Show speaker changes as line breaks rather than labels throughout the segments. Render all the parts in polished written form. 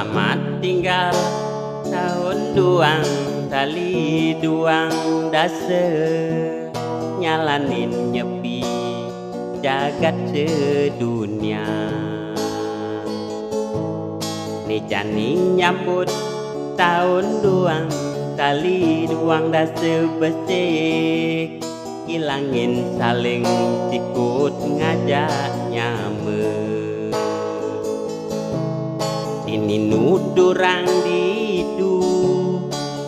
Selamat tinggal tahun duang, tali duang dase nyalanin nyepi jagat sedunia. Nih jani nyambut tahun duang, tali duang dase besik ilangin saling sikut ngajak nyame. Ini nudurang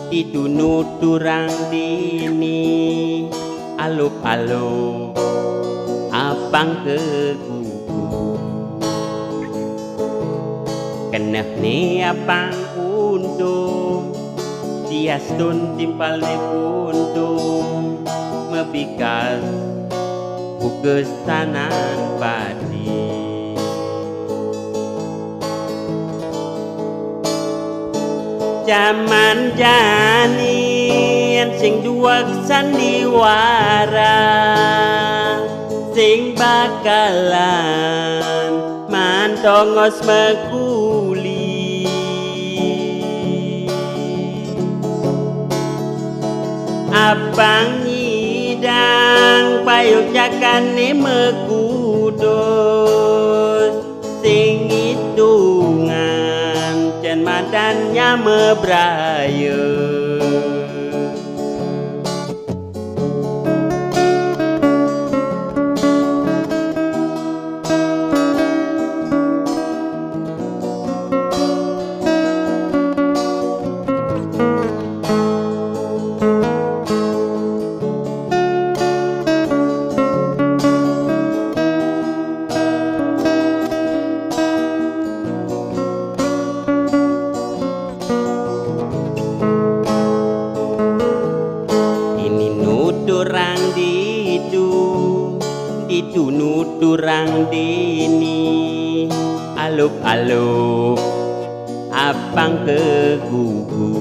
didu nudurang dini alup-alup abang ke gugu keneh ni abang untung diastun timpal ni untung mebikas bukesanan padi. Zaman janian sing duak sandiwara sing bakalan mantongos meguli abang ngidang payung jakane megudus sing idungan jan madannya mebraya. Nudurang didu nudurang dini alup-alup abang ke gugu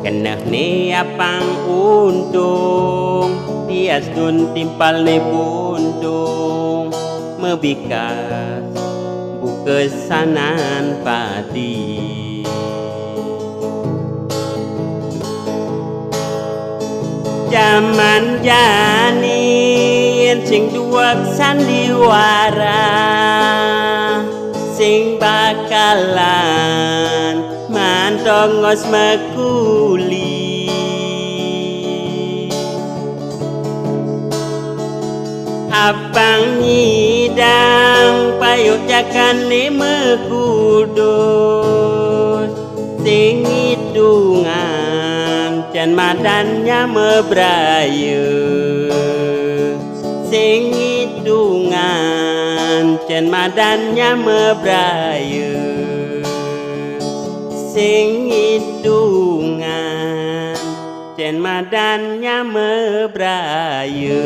keneh ni abang untung diastun timpal ni buntung mebikas bukesanan padi. Zaman janian sing duak sandiwara sing bakalan mantongos meguli abang ngidang payung jakane megudus sing idungan jan madannya mebraya sing idungan jan madannya mebraya sing idungan jan madannya mebraya.